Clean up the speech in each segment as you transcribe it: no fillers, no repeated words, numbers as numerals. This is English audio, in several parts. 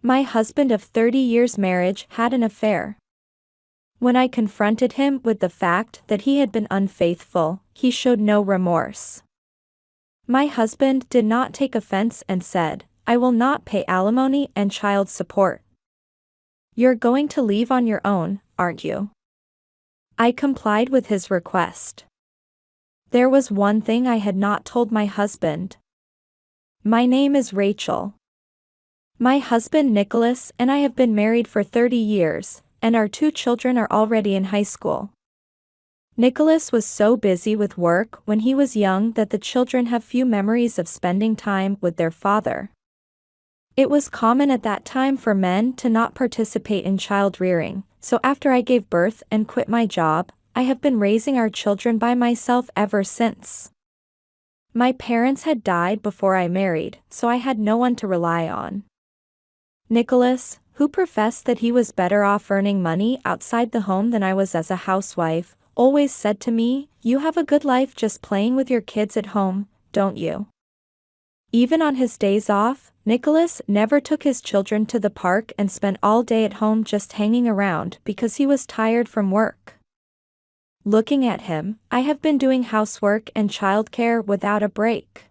My husband of 30 years marriage had an affair. When I confronted him with the fact that he had been unfaithful, he showed no remorse. My husband did not take offense and said, "I will not pay alimony and child support." "You're going to leave on your own, aren't you?" I complied with his request. There was one thing I had not told my husband. My name is Rachel. My husband Nicholas and I have been married for 30 years, and our 2 children are already in high school. Nicholas was so busy with work when he was young that the children have few memories of spending time with their father. It was common at that time for men to not participate in child rearing, so after I gave birth and quit my job, I have been raising our children by myself ever since. My parents had died before I married, so I had no one to rely on. Nicholas, who professed that he was better off earning money outside the home than I was as a housewife, always said to me, "You have a good life just playing with your kids at home, don't you?" Even on his days off, Nicholas never took his children to the park and spent all day at home just hanging around because he was tired from work. Looking at him, I have been doing housework and childcare without a break.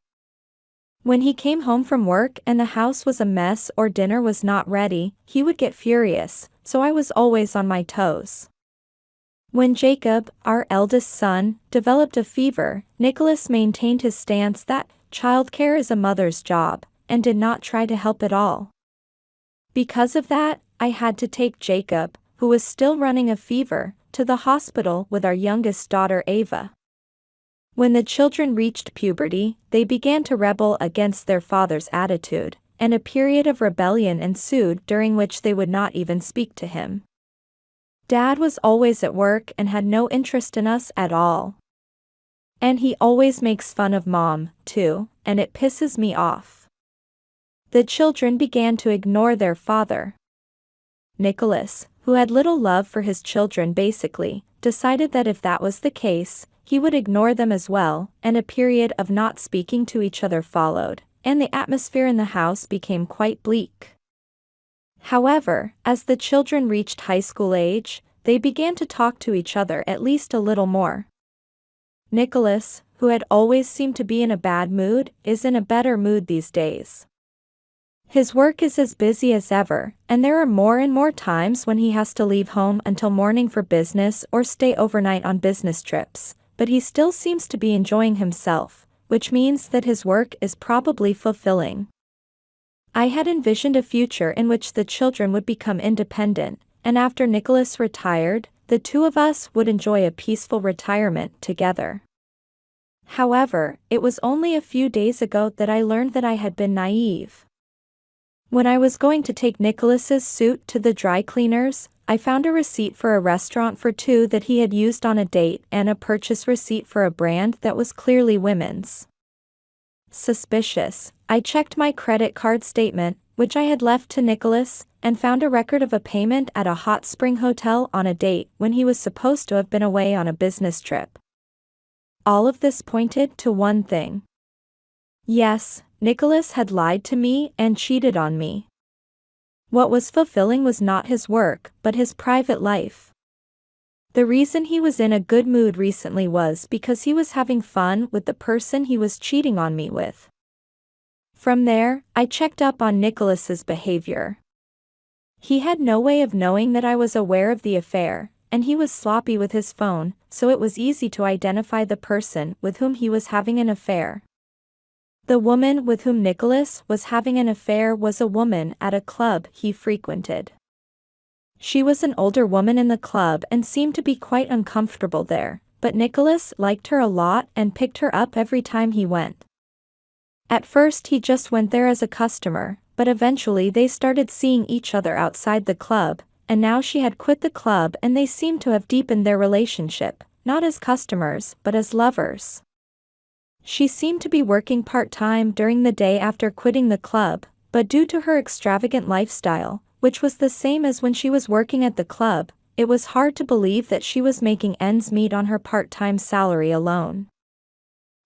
When he came home from work and the house was a mess or dinner was not ready, he would get furious, so I was always on my toes. When Jacob, our eldest son, developed a fever, Nicholas maintained his stance that childcare is a mother's job, and did not try to help at all. Because of that, I had to take Jacob, who was still running a fever, to the hospital with our youngest daughter Ava. When the children reached puberty, they began to rebel against their father's attitude, and a period of rebellion ensued during which they would not even speak to him. Dad was always at work and had no interest in us at all. And he always makes fun of Mom, too, and it pisses me off. The children began to ignore their father. Nicholas, who had little love for his children basically, decided that if that was the case, he would ignore them as well, and a period of not speaking to each other followed, and the atmosphere in the house became quite bleak. However, as the children reached high school age, they began to talk to each other at least a little more. Nicholas, who had always seemed to be in a bad mood, is in a better mood these days. His work is as busy as ever, and there are more and more times when he has to leave home until morning for business or stay overnight on business trips, but he still seems to be enjoying himself, which means that his work is probably fulfilling. I had envisioned a future in which the children would become independent, and after Nicholas retired, the 2 of us would enjoy a peaceful retirement together. However, it was only a few days ago that I learned that I had been naive. When I was going to take Nicholas's suit to the dry cleaners, I found a receipt for a restaurant for 2 that he had used on a date and a purchase receipt for a brand that was clearly women's. Suspicious, I checked my credit card statement, which I had left to Nicholas, and found a record of a payment at a hot spring hotel on a date when he was supposed to have been away on a business trip. All of this pointed to one thing. Yes, Nicholas had lied to me and cheated on me. What was fulfilling was not his work, but his private life. The reason he was in a good mood recently was because he was having fun with the person he was cheating on me with. From there, I checked up on Nicholas's behavior. He had no way of knowing that I was aware of the affair, and he was sloppy with his phone, so it was easy to identify the person with whom he was having an affair. The woman with whom Nicholas was having an affair was a woman at a club he frequented. She was an older woman in the club and seemed to be quite uncomfortable there, but Nicholas liked her a lot and picked her up every time he went. At first he just went there as a customer, but eventually they started seeing each other outside the club, and now she had quit the club and they seemed to have deepened their relationship, not as customers but as lovers. She seemed to be working part-time during the day after quitting the club, but due to her extravagant lifestyle, which was the same as when she was working at the club, it was hard to believe that she was making ends meet on her part-time salary alone.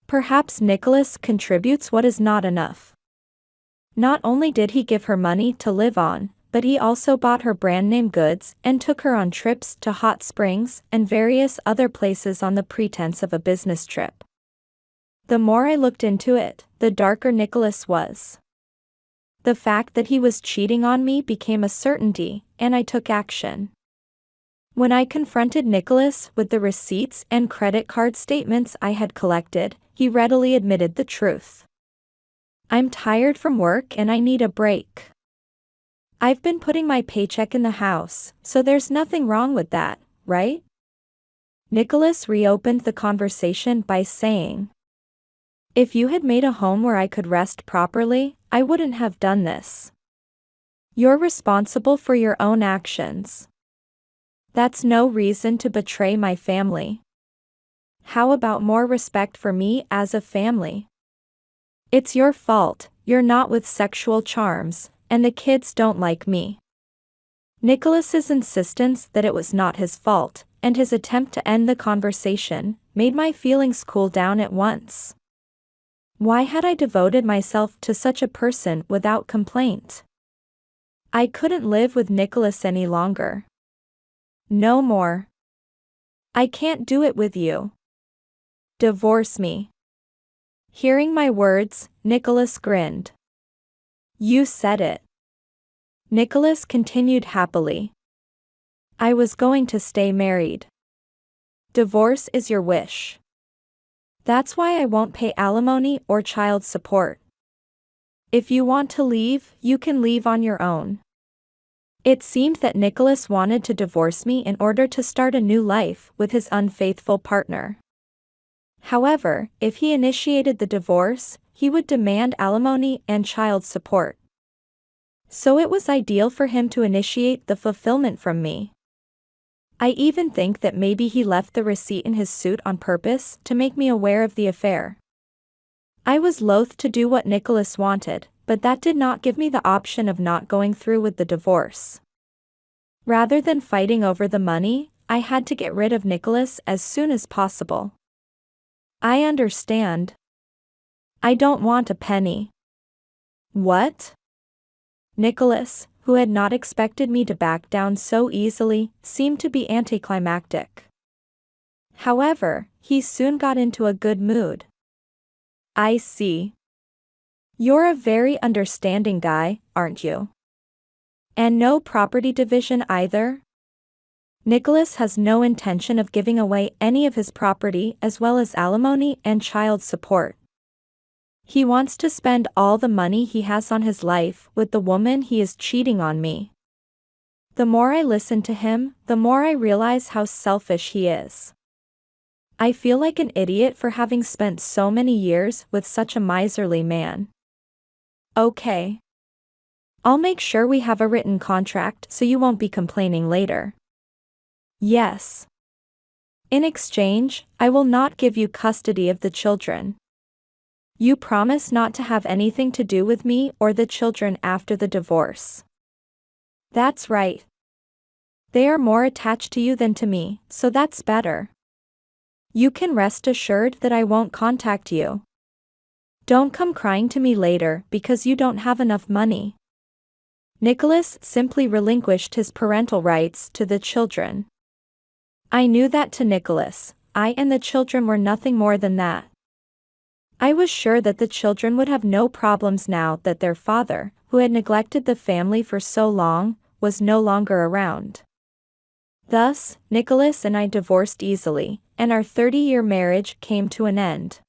Perhaps Nicholas contributes what is not enough. Not only did he give her money to live on, but he also bought her brand-name goods and took her on trips to hot springs and various other places on the pretense of a business trip. The more I looked into it, the darker Nicholas was. The fact that he was cheating on me became a certainty, and I took action. When I confronted Nicholas with the receipts and credit card statements I had collected, he readily admitted the truth. "I'm tired from work and I need a break. I've been putting my paycheck in the house, so there's nothing wrong with that, right?" Nicholas reopened the conversation by saying, "If you had made a home where I could rest properly, I wouldn't have done this. You're responsible for your own actions. That's no reason to betray my family. How about more respect for me as a family? It's your fault, you're not with sexual charms, and the kids don't like me." Nicholas's insistence that it was not his fault, and his attempt to end the conversation, made my feelings cool down at once. Why had I devoted myself to such a person without complaint? I couldn't live with Nicholas any longer. No more. "I can't do it with you. Divorce me." Hearing my words, Nicholas grinned. "You said it." Nicholas continued happily. "I was going to stay married. Divorce is your wish. That's why I won't pay alimony or child support. If you want to leave, you can leave on your own." It seemed that Nicholas wanted to divorce me in order to start a new life with his unfaithful partner. However, if he initiated the divorce, he would demand alimony and child support. So it was ideal for him to initiate the fulfillment from me. I even think that maybe he left the receipt in his suit on purpose to make me aware of the affair. I was loath to do what Nicholas wanted, but that did not give me the option of not going through with the divorce. Rather than fighting over the money, I had to get rid of Nicholas as soon as possible. "I understand. I don't want a penny." "What?" Nicholas, who had not expected me to back down so easily, seemed to be anticlimactic. However, he soon got into a good mood. "I see. You're a very understanding guy, aren't you? And no property division either?" Nicholas has no intention of giving away any of his property as well as alimony and child support. He wants to spend all the money he has on his life with the woman he is cheating on me. The more I listen to him, the more I realize how selfish he is. I feel like an idiot for having spent so many years with such a miserly man. Okay. I'll make sure we have a written contract so you won't be complaining later. Yes. In exchange, I will not give you custody of the children. You promise not to have anything to do with me or the children after the divorce. That's right. They are more attached to you than to me, so that's better. You can rest assured that I won't contact you. Don't come crying to me later because you don't have enough money." Nicholas simply relinquished his parental rights to the children. I knew that to Nicholas, I and the children were nothing more than that. I was sure that the children would have no problems now that their father, who had neglected the family for so long, was no longer around. Thus, Nicholas and I divorced easily, and our 30-year marriage came to an end.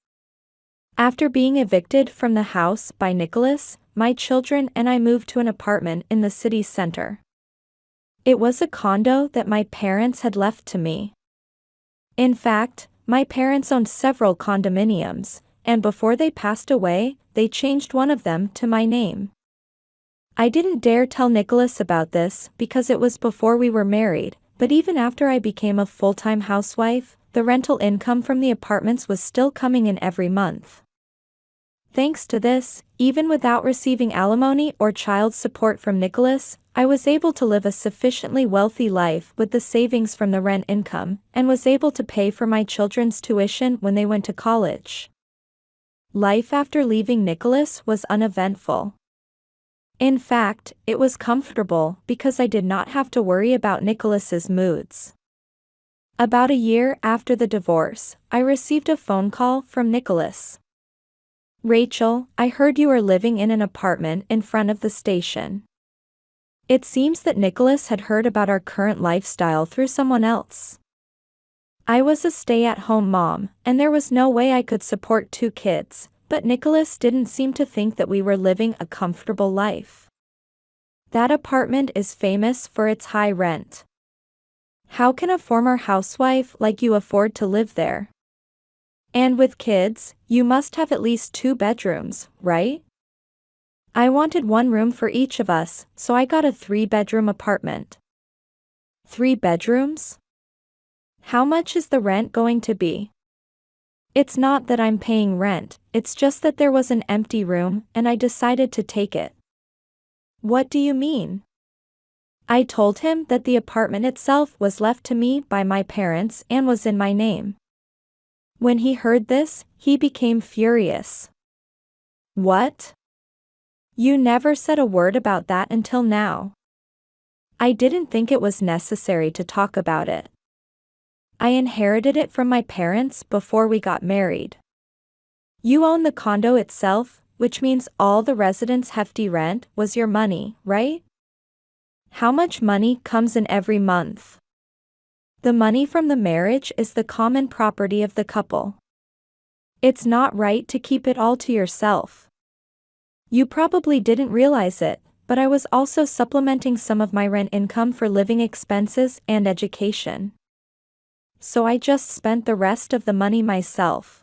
After being evicted from the house by Nicholas, my children and I moved to an apartment in the city center. It was a condo that my parents had left to me. In fact, my parents owned several condominiums, and before they passed away, they changed one of them to my name. I didn't dare tell Nicholas about this because it was before we were married, but even after I became a full-time housewife, the rental income from the apartments was still coming in every month. Thanks to this, even without receiving alimony or child support from Nicholas, I was able to live a sufficiently wealthy life with the savings from the rent income, and was able to pay for my children's tuition when they went to college. Life after leaving Nicholas was uneventful. In fact, it was comfortable because I did not have to worry about Nicholas's moods. About a year after the divorce, I received a phone call from Nicholas. "Rachel, I heard you are living in an apartment in front of the station." It seems that Nicholas had heard about our current lifestyle through someone else. I was a stay-at-home mom, and there was no way I could support 2 kids, but Nicholas didn't seem to think that we were living a comfortable life. That apartment is famous for its high rent. How can a former housewife like you afford to live there? And with kids, you must have at least 2 bedrooms, right? I wanted 1 room for each of us, so I got a 3-bedroom apartment. 3 bedrooms? How much is the rent going to be? It's not that I'm paying rent, it's just that there was an empty room and I decided to take it. What do you mean? I told him that the apartment itself was left to me by my parents and was in my name. When he heard this, he became furious. What? You never said a word about that until now. I didn't think it was necessary to talk about it. I inherited it from my parents before we got married. You own the condo itself, which means all the residents' hefty rent was your money, right? How much money comes in every month? The money from the marriage is the common property of the couple. It's not right to keep it all to yourself. You probably didn't realize it, but I was also supplementing some of my rent income for living expenses and education. So I just spent the rest of the money myself.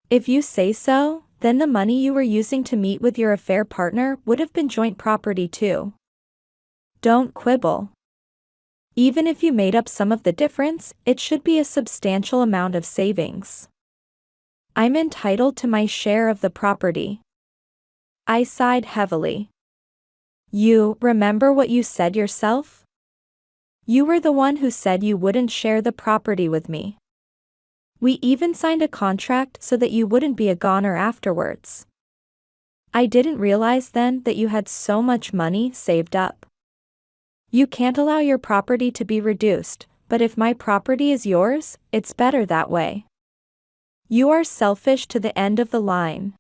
If you say so, then the money you were using to meet with your affair partner would have been joint property too. Don't quibble. Even if you made up some of the difference, it should be a substantial amount of savings. I'm entitled to my share of the property. I sighed heavily. You remember what you said yourself? You were the one who said you wouldn't share the property with me. We even signed a contract so that you wouldn't be a goner afterwards. I didn't realize then that you had so much money saved up. You can't allow your property to be reduced, but if my property is yours, it's better that way. You are selfish to the end of the line.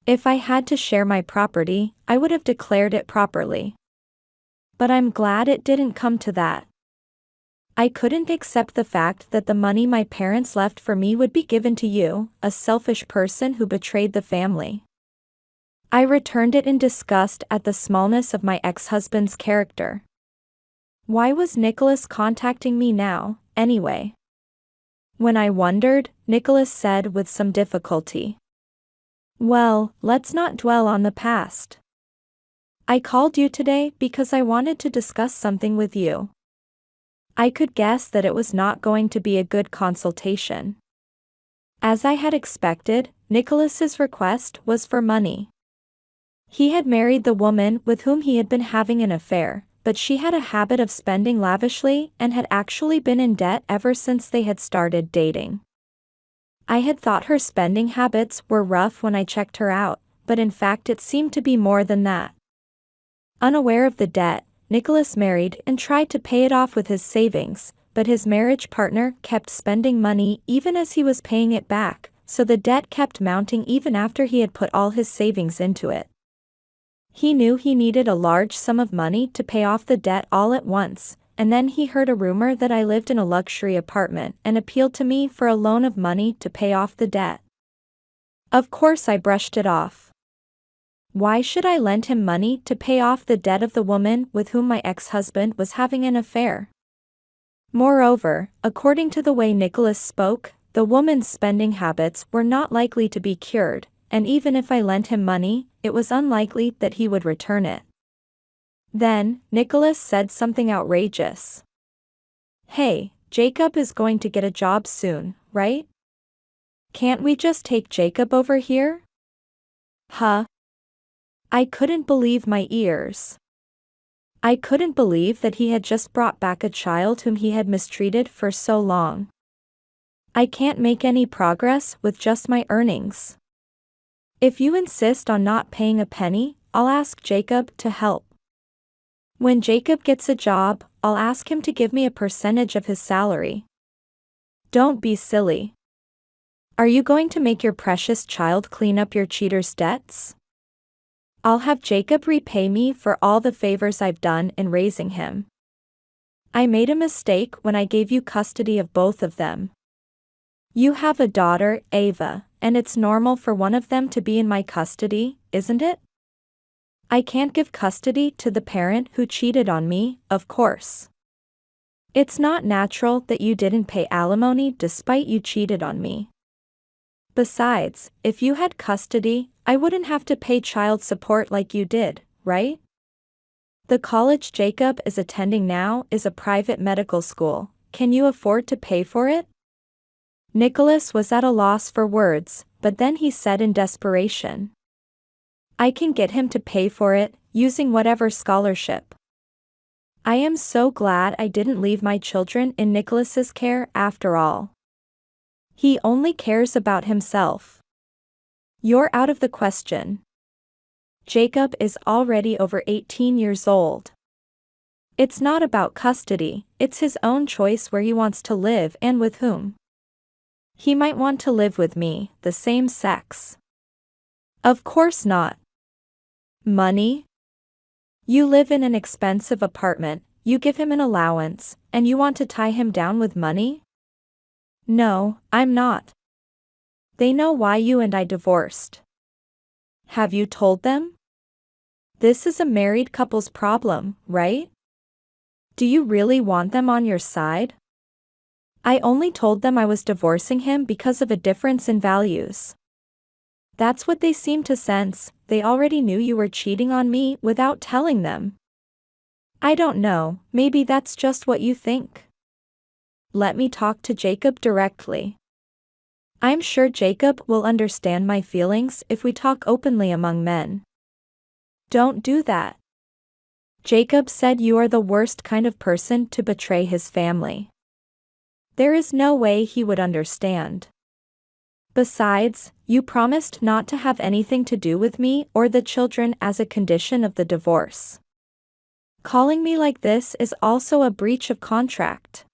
If I had to share my property, I would have declared it properly. But I'm glad it didn't come to that. I couldn't accept the fact that the money my parents left for me would be given to you, a selfish person who betrayed the family. I returned it in disgust at the smallness of my ex-husband's character. Why was Nicholas contacting me now, anyway? When I wondered, Nicholas said with some difficulty. Well, let's not dwell on the past. I called you today because I wanted to discuss something with you. I could guess that it was not going to be a good consultation. As I had expected, Nicholas's request was for money. He had married the woman with whom he had been having an affair, but she had a habit of spending lavishly and had actually been in debt ever since they had started dating. I had thought her spending habits were rough when I checked her out, but in fact it seemed to be more than that. Unaware of the debt, Nicholas married and tried to pay it off with his savings, but his marriage partner kept spending money even as he was paying it back, so the debt kept mounting even after he had put all his savings into it. He knew he needed a large sum of money to pay off the debt all at once, and then he heard a rumor that I lived in a luxury apartment and appealed to me for a loan of money to pay off the debt. Of course I brushed it off. Why should I lend him money to pay off the debt of the woman with whom my ex-husband was having an affair? Moreover, according to the way Nicholas spoke, the woman's spending habits were not likely to be cured, and even if I lent him money, it was unlikely that he would return it. Then, Nicholas said something outrageous. Hey, Jacob is going to get a job soon, right? Can't we just take Jacob over here? Huh? I couldn't believe my ears. I couldn't believe that he had just brought back a child whom he had mistreated for so long. I can't make any progress with just my earnings. If you insist on not paying a penny, I'll ask Jacob to help. When Jacob gets a job, I'll ask him to give me a percentage of his salary. Don't be silly. Are you going to make your precious child clean up your cheater's debts? I'll have Jacob repay me for all the favors I've done in raising him. I made a mistake when I gave you custody of both of them. You have a daughter, Ava, and it's normal for one of them to be in my custody, isn't it? I can't give custody to the parent who cheated on me, of course. It's not natural that you didn't pay alimony despite you cheated on me. Besides, if you had custody, I wouldn't have to pay child support like you did, right? The college Jacob is attending now is a private medical school. Can you afford to pay for it? Nicholas was at a loss for words, but then he said in desperation, I can get him to pay for it, using whatever scholarship. I am so glad I didn't leave my children in Nicholas's care after all. He only cares about himself. You're out of the question. Jacob is already over 18 years old. It's not about custody, it's his own choice where he wants to live and with whom. He might want to live with me, the same sex. Of course not. Money? You live in an expensive apartment, you give him an allowance, and you want to tie him down with money? No, I'm not. They know why you and I divorced. Have you told them? This is a married couple's problem, right? Do you really want them on your side? I only told them I was divorcing him because of a difference in values. That's what they seem to sense. They already knew you were cheating on me without telling them. I don't know, maybe that's just what you think. Let me talk to Jacob directly. I'm sure Jacob will understand my feelings if we talk openly among men. Don't do that. Jacob said you are the worst kind of person to betray his family. There is no way he would understand. Besides, you promised not to have anything to do with me or the children as a condition of the divorce. Calling me like this is also a breach of contract.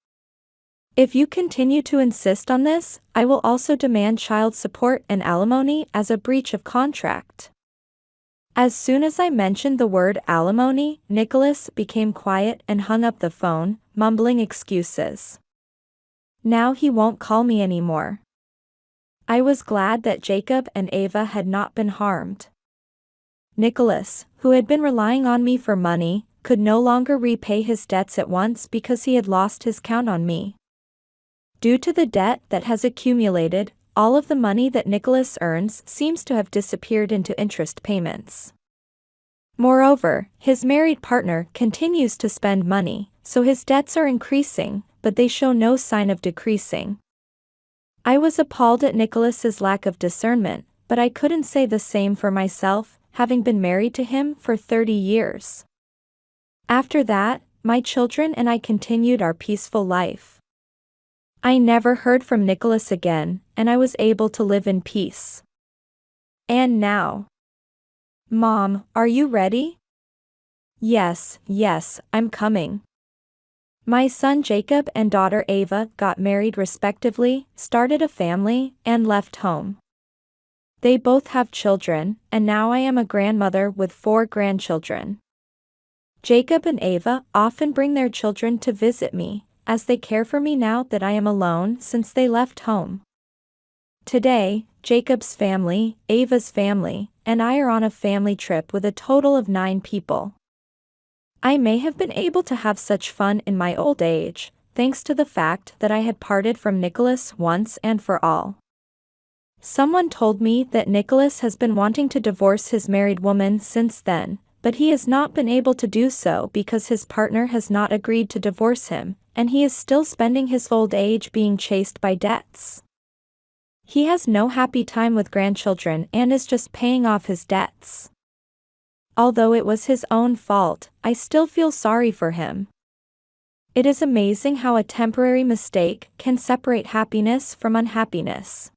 If you continue to insist on this, I will also demand child support and alimony as a breach of contract. As soon as I mentioned the word alimony, Nicholas became quiet and hung up the phone, mumbling excuses. Now he won't call me anymore. I was glad that Jacob and Ava had not been harmed. Nicholas, who had been relying on me for money, could no longer repay his debts at once because he had lost his count on me. Due to the debt that has accumulated, all of the money that Nicholas earns seems to have disappeared into interest payments. Moreover, his married partner continues to spend money, so his debts are increasing, but they show no sign of decreasing. I was appalled at Nicholas's lack of discernment, but I couldn't say the same for myself, having been married to him for 30 years. After that, my children and I continued our peaceful life. I never heard from Nicholas again, and I was able to live in peace. And now. Mom, are you ready? Yes, I'm coming. My son Jacob and daughter Ava got married respectively, started a family, and left home. They both have children, and now I am a grandmother with 4 grandchildren. Jacob and Ava often bring their children to visit me, as they care for me now that I am alone since they left home. Today, Jacob's family, Ava's family, and I are on a family trip with a total of 9 people. I may have been able to have such fun in my old age, thanks to the fact that I had parted from Nicholas once and for all. Someone told me that Nicholas has been wanting to divorce his married woman since then, but he has not been able to do so because his partner has not agreed to divorce him, and he is still spending his old age being chased by debts. He has no happy time with grandchildren and is just paying off his debts. Although it was his own fault, I still feel sorry for him. It is amazing how a temporary mistake can separate happiness from unhappiness.